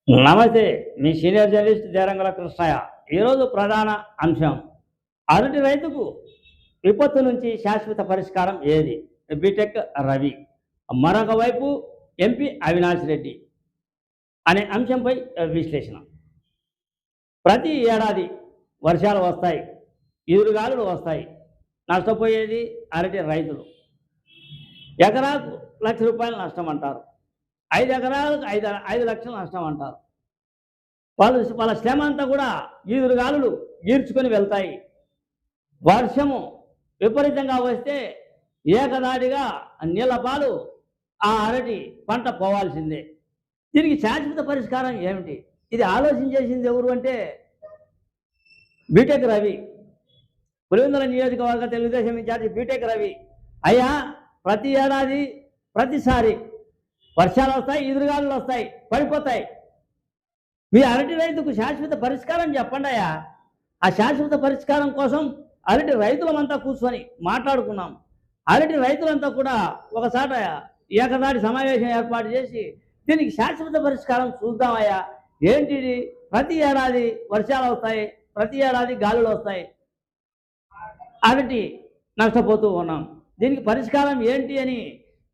నమస్తే, మీ senior journalist దేరంగల Krishnaiah. ఈరోజు ప్రధాన అంశం, అరటి రైతుకు విపత్తు నుంచి శాశ్వత పరిష్కారం ఏది? బీటెక్ రవి. మరొక వైపు ఎంపీ అవినాష్ రెడ్డి అనే అంశంపై విశ్లేషణ. ప్రతి ఏడాది వర్షాలు వస్తాయి, ఈదురుగాలులు వస్తాయి. నష్టపోయేది అరటి రైతులు. ఎకరాకు ₹1,00,000 నష్టం అంటారు. 5 ఎకరాలకు 5 లక్షలు నష్టం అంటారు. వాళ్ళ శ్రమ అంతా కూడా ఈదురుగాలులు ఈడ్చుకొని వెళ్తాయి. వర్షము విపరీతంగా వస్తే ఏకదాటిగా నీళ్ళపాలు ఆ అరటి పంట పోవాల్సిందే. దీనికి శాశ్వత పరిష్కారం ఏమిటి? ఇది ఆలోచించేసింది ఎవరు అంటే బీటెక్ రవి, పులివెందుల నియోజకవర్గ తెలుగుదేశం ఇన్ఛార్జి బీటెక్ రవి. అయ్యా, ప్రతి ఏడాది ప్రతిసారి వర్షాలు వస్తాయి, ఎదురుగాలు వస్తాయి, పడిపోతాయి. మీ అరటి రైతుకు శాశ్వత పరిష్కారం చెప్పండి అయ్యా. ఆ శాశ్వత పరిష్కారం కోసం అరటి రైతులమంతా కూర్చొని మాట్లాడుకున్నాం. అరటి రైతులంతా కూడా ఒకసాట ఏకదాటి సమావేశం ఏర్పాటు చేసి దీనికి శాశ్వత పరిష్కారం చూద్దామయ్యా. ఏంటిది? ప్రతి ఏడాది వర్షాలు వస్తాయి, ప్రతి ఏడాది గాలులు వస్తాయి, అరటి నష్టపోతూ ఉన్నాం. దీనికి పరిష్కారం ఏంటి అని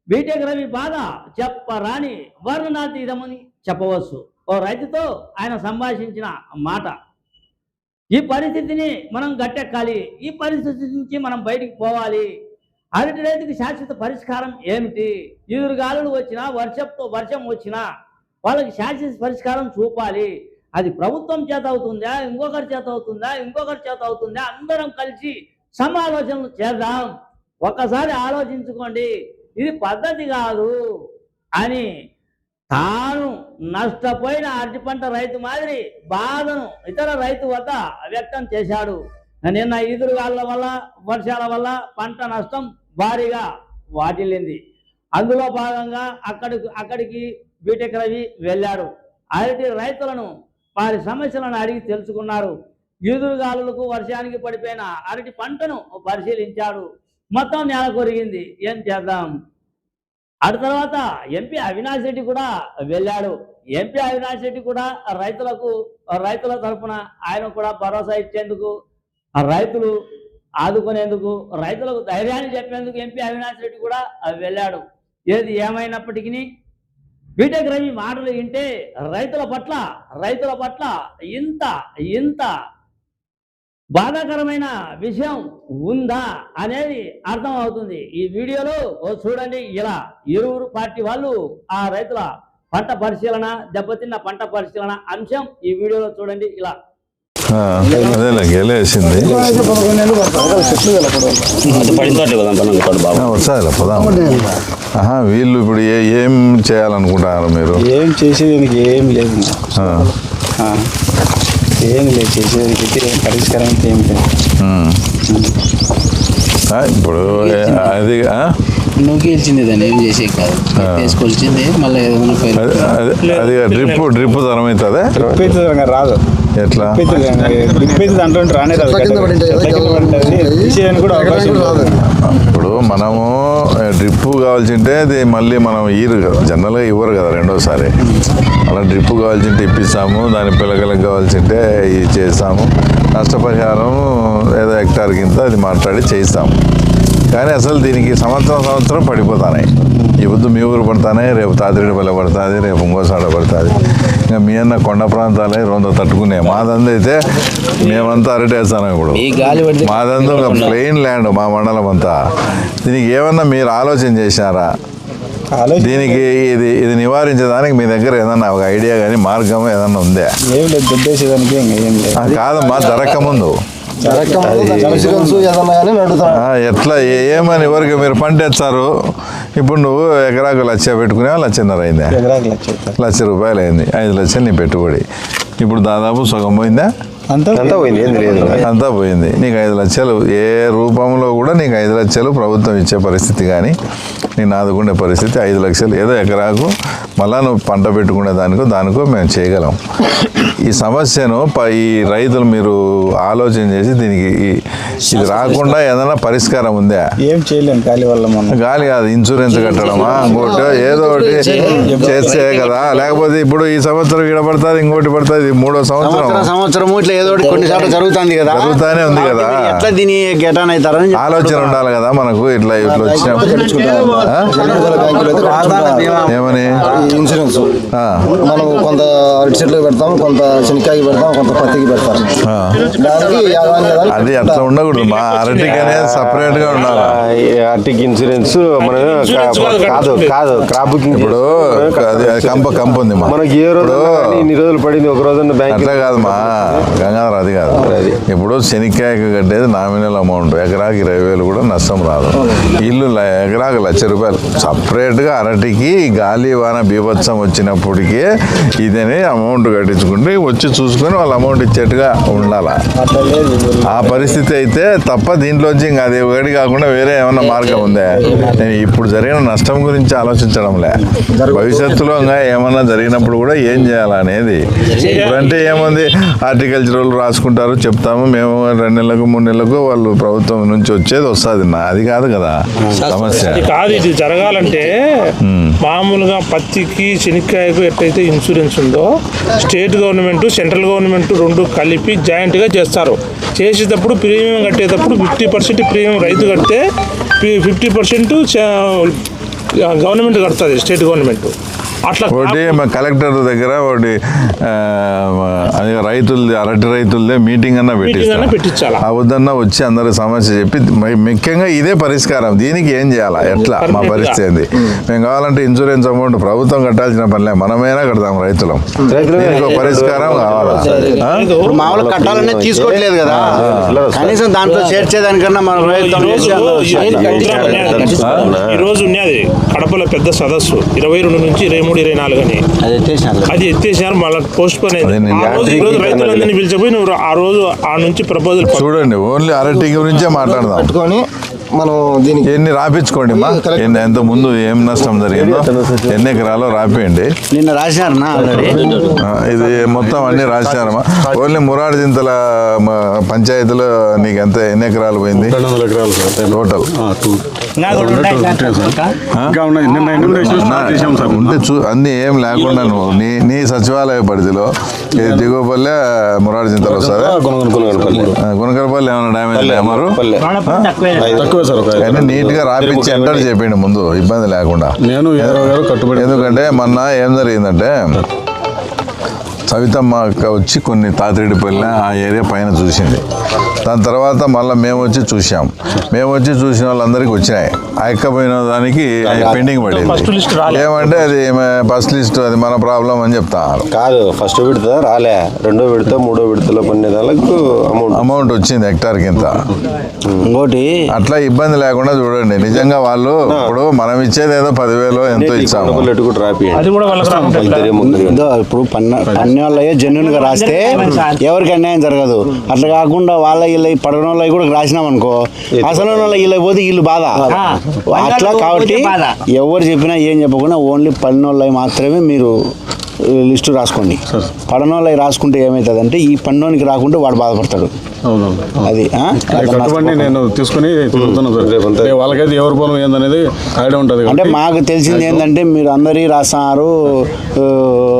బీటెక్ రవి బాధ చెప్పరాని వర్ణనాతీతమని చెప్పవచ్చు. ఓ రైతుతో ఆయన సంభాషించిన మాట. ఈ పరిస్థితిని మనం గట్టెక్కాలి, ఈ పరిస్థితి నుంచి మనం బయటికి పోవాలి. అరటి రైతుకి శాశ్వత పరిష్కారం ఏమిటి? ఈదురుగాలులు వచ్చినా, వర్షం వచ్చినా వాళ్ళకి శాశ్వత పరిష్కారం చూపాలి. అది ప్రభుత్వం చేత అవుతుందా, ఇంకొకరి చేత అవుతుందా, అందరం కలిసి సమాలోచనలు చేద్దాం. ఒక్కసారి ఆలోచించుకోండి, ఇది పద్ధతి కాదు అని తాను నష్టపోయిన అరటి పంట రైతు మాదిరి బాధను ఇతర రైతు వద్ద వ్యక్తం చేశాడు. నిన్న ఈదురుగాళ్ళ వల్ల, వర్షాల వల్ల పంట నష్టం భారీగా వాటిల్లింది. అందులో భాగంగా అక్కడికి బీటెక్ రవి వెళ్ళాడు. అరటి రైతులను వారి సమస్యలను అడిగి తెలుసుకున్నారు. ఈదురుగాలులకు, వర్షానికి పడిపోయిన అరటి పంటను పరిశీలించాడు. మొత్తం నేల కొరిగింది. ఏం చేద్దాం? అటు తర్వాత ఎంపీ అవినాష్ రెడ్డి కూడా వెళ్ళాడు. ఎంపీ అవినాష్ రెడ్డి కూడా రైతుల తరఫున ఆయన కూడా భరోసా ఇచ్చేందుకు, రైతులు ఆదుకునేందుకు, రైతులకు ధైర్యాన్ని చెప్పేందుకు ఎంపీ అవినాష్ రెడ్డి కూడా వెళ్ళాడు. ఏది ఏమైనప్పటికీ బీటెక్ రవి మాటలు వింటే రైతుల పట్ల ఇంత బాధాకరమైన విషయం ఉందా అనేది అర్థం అవుతుంది. ఈ వీడియోలో చూడండి. ఇలా ఇరువురు పార్టీ వాళ్ళు ఆ రైతుల పంట పరిశీలన, దెబ్బతిన్న పంట పరిశీలన అంశం ఈ వీడియోలో చూడండి. ఇలా వీళ్ళు ఇప్పుడు ఏం చేయాలనుకుంటున్నారు? మీరు ఏం చేసేది ఏం లేదు, ఏం లేదు చేసేది పరిష్కారం అయితే ఏం లేదు. ఇప్పుడు అది నువ్వు గెలిచింది దాన్ని ఏం చేసే కాదు, వేసుకొచ్చింది మళ్ళీ అది డ్రిప్ తరం అవుతుంది. రాదు. ఎట్లా దాంట్లో రానే రాదు, కూడా అవకాశం రాదు. ఇప్పుడు మనము డ్రిప్ కావాల్సింటే అది మళ్ళీ మనం జనరల్గా ఇవ్వరు కదా రెండోసారి. అలా డ్రిప్ కావాల్సింటే ఇప్పిస్తాము, దాని పిల్లకలకు కావాల్సింటే ఇది చేస్తాము. నష్టపరిహారం ఏదో హెక్టార్ కింద అది మాట్లాడి చేయిస్తాము. కానీ అసలు దీనికి సంవత్సరం పడిపోతున్నాయి. ఈ పొద్దు మీ ఊరు పడతానే, రేపు తాతిరెడ్డిపల్లె పడుతుంది, రేపు ఇంకోసాడ పడుతుంది. ఇంకా మీ అన్న కొండ ప్రాంతాలే రొంత తట్టుకునే. మాదంతా అయితే మేమంతా అరటేస్తాను. ఇప్పుడు మాదంతా ఒక ప్లెయిన్ ల్యాండ్, మా మండలం అంతా. దీనికి ఏమన్నా మీరు ఆలోచన చేశారా? దీనికి ఇది నివారించడానికి మీ దగ్గర ఏదన్నా ఒక ఐడియా కానీ మార్గం ఏదన్నా ఉందా? కాదమ్మా, జరగకముందు ఎట్లా ఏమని ఎవరికి మీరు పంట వేస్తారు? ఇప్పుడు నువ్వు ఎకరాకు ₹1,00,000 పెట్టుకునే ₹1,50,000 అయిందా? ₹1,00,000 అయింది. 5 లక్షలు నీ పెట్టుబడి. ఇప్పుడు దాదాపు సగం పోయిందా? అంతా పోయింది. నీకు 5 లక్షలు ఏ రూపంలో కూడా నీకు 5 లక్షలు ప్రభుత్వం ఇచ్చే పరిస్థితి కానీ నేను ఆదుకునే పరిస్థితి 5 లక్షలు ఏదో ఎకరాకు మళ్ళా నువ్వు పంట పెట్టుకునే దానికో మేము చేయగలం. ఈ సమస్యను ఈ రైతులు మీరు ఆలోచన చేసి దీనికి ఇది రాకుండా ఏదైనా పరిష్కారం ఉందా? ఏం చేయలేము గాలి వల్ల మనం. గాలి కాదు, ఇన్సూరెన్స్ కట్టడమా, ఇంకోటి ఏదో ఒకటి చేస్తే కదా. లేకపోతే ఇప్పుడు ఈ సంవత్సరం ఇక్కడ పడుతుంది, ఇంకోటి పడుతుంది, ఇది 3వ సంవత్సరం ఇట్లా ఏదో ఒకటి కొన్నిసార్లు జరుగుతుంది కదా, జరుగుతానే ఉంది కదా. ఎట్లా దీని గెటాన్ అవుతారని ఆలోచన ఉండాలి కదా మనకు. ఇట్లా వచ్చినప్పుడు ఏమని ఇన్సూరెన్స్ మనం కొంత అరటి చెట్లు పెడతాం, కొంత శనక్కాయకి పెడతాం, కొంత పత్తికి పెడతాం. దానికి అది అట్లా ఉండకూడదు. మా అరటికి అనేది సపరేట్ గా ఉండాలి. అరటికి ఇన్సూరెన్స్ కాదు కాదు క్రాప్ బుకింగ్. ఇప్పుడు అది కంప ఉంది మా మనకి ఏ రోజు ఇన్ని రోజులు పడింది, ఒక రోజు బ్యాంక్ అట్లా కాదు మా గంగాధర, అది కాదు. ఇప్పుడు శనక్కాయకు కట్టేది నామినల్ అమౌంట్, ఎకరాకి 20,000 కూడా నష్టం రాదు. ఇల్లు ఎకరాకు 1,00,000 రూపాయలు. సపరేట్గా అరటికి గాలి వాన బీభత్సం వచ్చినప్పటికీ ఇదని అమౌంట్ కట్టించుకుంటే వచ్చి చూసుకొని వాళ్ళు అమౌంట్ ఇచ్చేట్టుగా ఉండాలి. ఆ పరిస్థితి అయితే తప్ప దీంట్లోంచి ఇంకా అది ఒకటి కాకుండా వేరే ఏమన్నా మార్గం ఉందా? నేను ఇప్పుడు జరిగిన నష్టం గురించి ఆలోచించడంలే, భవిష్యత్తులో ఇంకా ఏమన్నా జరిగినప్పుడు కూడా ఏం చేయాలనేది. ఇప్పుడంటే ఏముంది, హార్టికల్చరల్ రాసుకుంటారు, చెప్తాము మేము 2 నెలలకు 3 నెలలకు వాళ్ళు ప్రభుత్వం నుంచి వచ్చేది వస్తుంది. అది కాదు కదా సమస్య. కాదు, ఇది జరగాలంటే మామూలుగా పత్తికి శనక్కాయకు ఎట్లయితే ఇన్సూరెన్స్ ఉందో స్టేట్ గవర్నమెంట్ సెంట్రల్ గవర్నమెంట్ 2 కలిపి జాయింట్గా చేస్తారు. చేసేటప్పుడు ప్రీమియం కట్టేటప్పుడు 50% ప్రీమియం రైతు కడితే 50% గవర్నమెంట్ కడుతుంది, స్టేట్ గవర్నమెంట్. అట్లా ఒకటి మా కలెక్టర్ దగ్గర ఒకటి అది రైతులది, అరటి రైతులదే మీటింగ్ అన్నా పెట్టించాలి. అవద్దన్నా వచ్చి అందరి సమస్య చెప్పి ముఖ్యంగా ఇదే పరిష్కారం. దీనికి ఏం చేయాలా, ఎట్లా మా పరిస్థితి ఏంది? మేము కావాలంటే ఇన్సూరెన్స్ అమౌంట్ ప్రభుత్వం కట్టాల్సిన పనిలే, మనమైనా కడతాం రైతులం. దీనికి ఒక పరిష్కారం కావాలా? మామూలు కట్టాలనే తీసుకోవట్లేదు కదా, కనీసం దాంట్లో చేర్చేదానికన్నా మనం ఈ రోజు ఉన్నది కడపలో పెద్ద సదస్సు 22 నుంచి 23, 24 అని అది ఎత్తేసారు. మళ్ళీ పోస్ట్ పోన్ అయింది. ఈ రోజు రైతులందరినీ పిలిచిపోయి నువ్వు ఆ రోజు ఆ నుంచి ప్రపోజల్ చూడండి, ఓన్లీ అరటి గురించే మాట్లాడదాం. పెట్టుకొని మనం దీనికి ఎన్ని రాపించుకోండి మా, ఎంత ముందు ఏం నష్టం జరిగిందో ఎన్ని ఎకరాలు రాపియండి. నిన్న రాశారన్నా ఆల్రెడీ, ఇది మొత్తం అన్ని రాశారమ్మా. ఓన్లీ మురాడు దింతల పంచాయతీలో నీకు ఎంత ఎన్ని ఎకరాలు పోయింది టోటల్? ఉంటే అన్ని ఏం లేకుండా నువ్వు నీ సచివాలయ పరిధిలో దిగువపల్లె మురాడు దింతలు వస్తుంది, గునకరపల్లి ఏమైనా డ్యామేజ్ లేమారు కానీ నీట్ గా రాపించి ఎంటర్ చేయండి ముందు, ఇబ్బంది లేకుండా. ఎందుకంటే మొన్న ఏం జరిగిందంటే సవితమ్మ వచ్చి కొన్ని తాతిరెడ్డిపల్లి ఆ ఏరియా పైన చూసింది. దాని తర్వాత మళ్ళీ మేము వచ్చి చూసాం. మేము వచ్చి చూసిన వాళ్ళందరికీ వచ్చినాయి. ఆ ఎక్కపోయిన దానికి పెండింగ్ పడింది. ఏమంటే అది ఫస్ట్ లిస్ట్, అది మన ప్రాబ్లం అని చెప్తారు. కాదు, ఫస్ట్ విడత రాలే, 2వ విడత 3వ విడతలో కొన్ని దానికి అమౌంట్ వచ్చింది హెక్టార్ కింద. ఇంకోటి అట్లా ఇబ్బంది లేకుండా చూడండి. నిజంగా వాళ్ళు ఇప్పుడు మనం ఇచ్చేది ఏదో 10,000 ఎంతో ఇచ్చాము. ఇప్పుడు పన్నెళ్ళయ్యే జెన్యున్ గా రాస్తే ఎవరికి అన్యాయం జరగదు. అట్లా కాకుండా వాళ్ళ వీళ్ళ పడన వాళ్ళ కూడా రాసినాం అనుకో, అసలు వాళ్ళ వీళ్ళ పోతే వీళ్ళు బాధ. అట్లా కాబట్టి ఎవరు చెప్పినా ఏం చెప్పకుండా ఓన్లీ పన్నెళ్ళ మాత్రమే మీరు లిస్టు రాసుకోండి. పడనోళ్ళకి రాసుకుంటే ఏమవుతుందంటే ఈ పన్నోనికి రాకుంటే వాడు బాధపడతాడు. అది కట్టుబడి నేను తీసుకుని వాళ్ళకైతే ఎవరి పొలం ఏందనేది ఐడియా ఉంటుంది. అంటే మాకు తెలిసింది ఏంటంటే మీరు అందరి రాస్తున్నారు,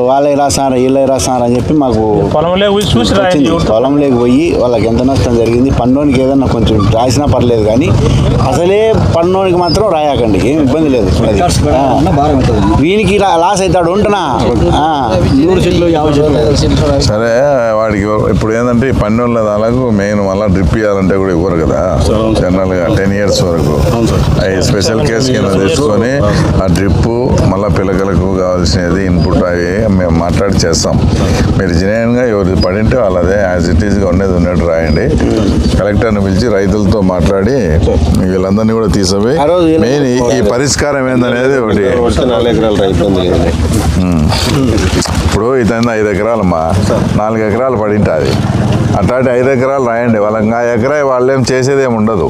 వాళ్ళకి రాస్తున్నారు, వీళ్ళకి రాస్తున్నారు అని చెప్పి మాకు పొలంలోకి పోయి వాళ్ళకి ఎంత నష్టం జరిగింది, పన్నోనికి ఏదన్నా కొంచెం రాసినా పర్లేదు కానీ అసలే పన్నోనికి మాత్రం రాయకండి, ఏం ఇబ్బంది లేదు. వీనికి లాస్ అవుతాడు ఉంటున్నా. 100 చెట్లు 50 చెట్లు. సరే, వాడికి ఇప్పుడు ఏంటంటే ఈ పన్నెళ్ళ దానికి మెయిన్ మళ్ళీ డ్రిప్ ఇవ్వాలంటే కూడా ఇవ్వరు కదా జనరల్గా 10 years వరకు. అవి స్పెషల్ కేసు కింద తెచ్చుకొని ఆ డ్రిప్ మళ్ళీ పిల్లకలకు కావాల్సినది ఇన్పుట్ అవి మేము మాట్లాడి చేస్తాం. మీరు జెన్యూన్గా ఎవరు పడింటే వాళ్ళదే యాజ్ ఇట్ ఈస్గా ఉండేది ఉన్నట్టు రాయండి. కలెక్టర్ని పిలిచి రైతులతో మాట్లాడి వీళ్ళందరినీ కూడా తీసిపోయి మెయిన్ ఈ పరిష్కారం ఏందనేది ఒకటి. 4 ఎకరాలు రైతు ఇప్పుడు ఇతను 5 ఎకరాలమ్మా, 4 ఎకరాలు పడింటుంది. అట్లాంటి 5 ఎకరాలు రాయండి. వాళ్ళకి ఆ ఎకరా వాళ్ళేం చేసేది ఏమి ఉండదు.